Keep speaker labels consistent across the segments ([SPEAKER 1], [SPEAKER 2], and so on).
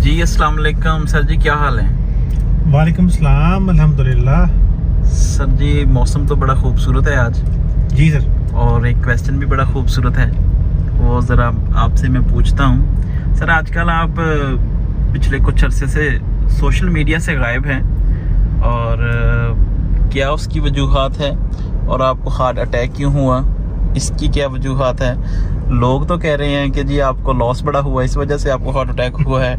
[SPEAKER 1] जी अस्सलाम वालेकुम सर जी, क्या हाल है?
[SPEAKER 2] वालेकुम सलाम, अल्हम्दुलिल्लाह।
[SPEAKER 1] सर जी मौसम तो बड़ा खूबसूरत है आज,
[SPEAKER 2] जी सर।
[SPEAKER 1] और एक क्वेश्चन भी बड़ा खूबसूरत है, वो ज़रा आपसे मैं पूछता हूँ। सर आजकल आप पिछले कुछ अरसे से सोशल मीडिया से गायब हैं, और क्या उसकी वजूहात है, और आपको हार्ट अटैक क्यों हुआ, इसकी क्या वजूहात है? लोग तो कह रहे हैं कि जी आपको लॉस बड़ा हुआ, इस वजह से आपको हार्ट अटैक हुआ है।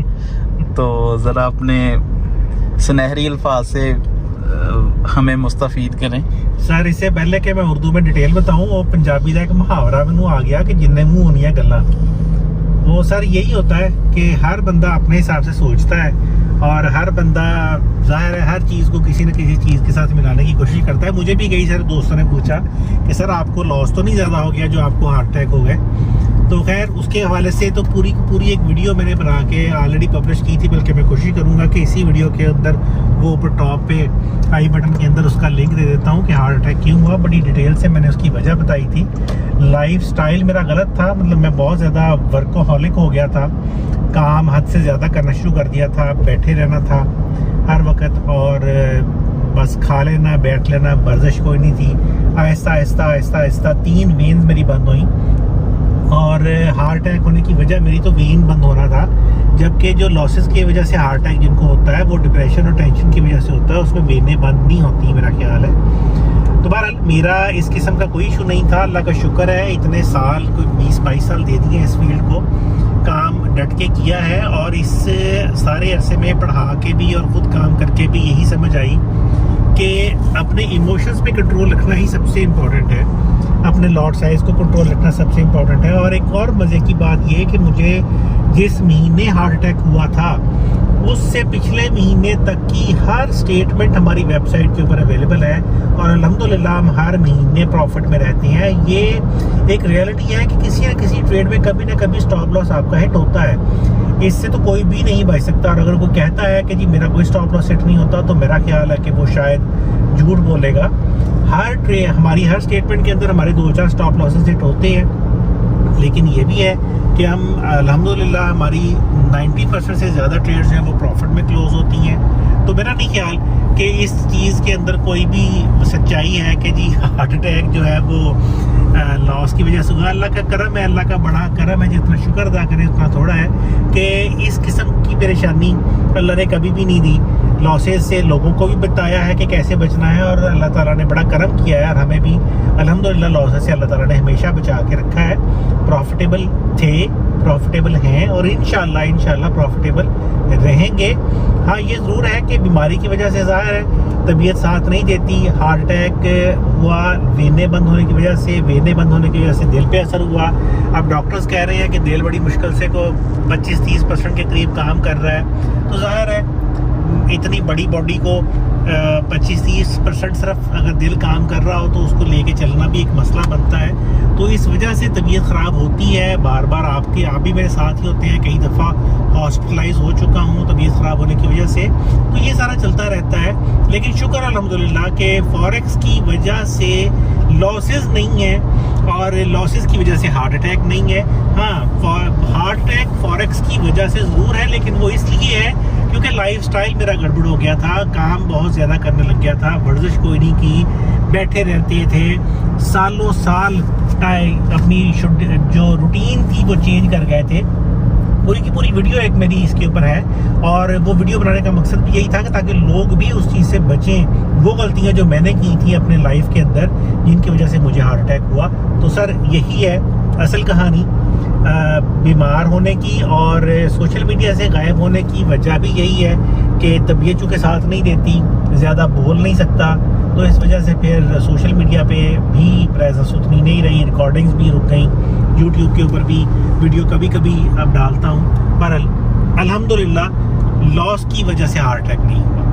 [SPEAKER 1] तो ज़रा अपने सुनहरी अल्फाज से हमें मुस्तफ़ीद करें।
[SPEAKER 2] सर इससे पहले कि मैं उर्दू में डिटेल बताऊं, वो पंजाबी का एक मुहावरा मैनू आ गया कि जिन्ने मुँह होनियां गल्लां। वो सर यही होता है कि हर बंदा अपने हिसाब से सोचता है, और हर बंदा ज़ाहिर है हर चीज़ को किसी न किसी चीज़ के साथ मिलाने की कोशिश करता है। मुझे भी कई सारे दोस्तों ने पूछा कि सर आपको लॉस तो नहीं ज़्यादा हो गया जो आपको हार्ट अटैक हो गए? तो खैर उसके हवाले से तो पूरी एक वीडियो मैंने बना के ऑलरेडी पब्लिश की थी, बल्कि मैं कोशिश करूंगा कि इसी वीडियो के अंदर वो ऊपर टॉप पे आई बटन के अंदर उसका लिंक दे देता हूं कि हार्ट अटैक क्यों हुआ। बड़ी डिटेल से मैंने उसकी वजह बताई थी। लाइफ स्टाइल मेरा गलत था, मतलब मैं बहुत ज़्यादा वर्कोहॉलिक हो गया था, काम हद से ज़्यादा करना शुरू कर दिया था, बैठे रहना था हर वक्त, और बस खा लेना बैठ लेना, वर्जिश कोई नहीं थी। आहिस्ता आहिस्ता आहिस्ता आहिस्ता 3 वेन्स मेरी बंद हुई, और हार्ट अटैक होने की वजह मेरी तो वेन बंद होना था, जबकि जो लॉसेस की वजह से हार्ट अटैक जिनको होता है वो डिप्रेशन और टेंशन की वजह से होता है, उसमें वेनें बंद नहीं होती, मेरा ख्याल है। तो बहरहाल मेरा इस किस्म का कोई इशू नहीं था, अल्लाह का शुक्र है। इतने साल, कोई 20-22 साल दे दिए इस फील्ड को, काम डट के किया है, और इस सारे अरसे में पढ़ा के भी और ख़ुद काम करके भी यही समझ आई कि अपने इमोशंस पे कंट्रोल रखना ही सबसे इम्पोर्टेंट है, अपने लॉट साइज को कंट्रोल रखना सबसे इम्पोर्टेंट है। और एक और मज़े की बात ये कि मुझे जिस महीने हार्ट अटैक हुआ था उससे पिछले महीने तक की हर स्टेटमेंट हमारी वेबसाइट के ऊपर अवेलेबल है, और अल्हम्दुलिल्लाह हम हर महीने प्रॉफिट में रहते हैं। ये एक रियलिटी है कि किसी न किसी ट्रेड में कभी ना कभी स्टॉप लॉस आपका हिट होता है, इससे तो कोई भी नहीं बच सकता। और अगर कोई कहता है कि जी मेरा कोई स्टॉप लॉस हिट नहीं होता, तो मेरा ख्याल है कि वो शायद झूठ बोलेगा। हमारी हर स्टेटमेंट के अंदर हमारे 2-4 स्टॉप लॉसेस हिट होते हैं, लेकिन ये भी है कि हम अल्हम्दुलिल्लाह हमारी 90% से ज़्यादा ट्रेड्स हैं वो प्रॉफिट में क्लोज होती हैं। तो मेरा नहीं ख्याल कि इस चीज़ के अंदर कोई भी सच्चाई है कि जी हार्ट अटैक जो है वो लॉस की वजह से हुआ। अल्लाह का करम है, अल्लाह का बड़ा करम है, जितना शुक्र अदा करें उतना थोड़ा है कि इस किस्म की परेशानी अल्लाह ने कभी भी नहीं दी। लॉसेस से लोगों को भी बताया है कि कैसे बचना है, और अल्लाह ताला ने बड़ा करम किया है, और हमें भी अल्हम्दुलिल्लाह लॉसेस से अल्लाह ताला ने हमेशा बचा के रखा है। प्रॉफिटेबल थे, प्रॉफिटेबल हैं, और इंशाल्लाह प्रॉफिटेबल रहेंगे। हाँ ये ज़रूर है कि बीमारी की वजह से ज़ाहिर है तबीयत साथ नहीं देती। हार्ट अटैक हुआ वेनें बंद होने की वजह से, वेनें बंद होने की वजह से दिल पे असर हुआ। अब डॉक्टर्स कह रहे हैं कि दिल बड़ी मुश्किल से को 25-30% के करीब काम कर रहा है। तो ज़ाहिर है इतनी बड़ी बॉडी को 25-30% सिर्फ अगर दिल काम कर रहा हो तो उसको लेके चलना भी एक मसला बनता है। तो इस वजह से तबीयत ख़राब होती है, बार बार आप भी मेरे साथ ही होते हैं, कई दफ़ा हॉस्पिटलाइज हो चुका हूँ तबीयत ख़राब होने की वजह से। तो ये सारा चलता रहता है, लेकिन शुक्र अल्हम्दुलिल्लाह के फॉरेक्स की वजह से लॉसेस नहीं है, और लॉसेस की वजह से हार्ट अटैक नहीं है। हाँ हार्ट अटैक फॉरेक्स की वजह से ज़रूर है, लेकिन वो इसलिए है क्योंकि लाइफ स्टाइल मेरा गड़बड़ हो गया था, काम बहुत ज़्यादा करने लग गया था, वर्जिश कोई नहीं की, बैठे रहते थे, सालों साल अपनी जो रूटीन थी वो चेंज कर गए थे। पूरी की पूरी वीडियो एक मेरी इसके ऊपर है, और वो वीडियो बनाने का मकसद भी यही था कि ताकि लोग भी उस चीज़ से बचें, वो गलतियां जो मैंने की थी अपने लाइफ के अंदर जिनकी वजह से मुझे हार्ट अटैक हुआ। तो सर यही है असल कहानी बीमार होने की, और सोशल मीडिया से गायब होने की वजह भी यही है कि तबीयत चूँकि साथ नहीं देती, ज़्यादा बोल नहीं सकता, तो इस वजह से फिर सोशल मीडिया पे भी प्रेजेंस उतनी नहीं रही, रिकॉर्डिंग्स भी रुक गई, यूट्यूब के ऊपर भी वीडियो कभी कभी अब डालता हूँ, पर अल्हम्दुलिल्लाह लॉस की वजह से हार्ट अटैक नहीं हुआ।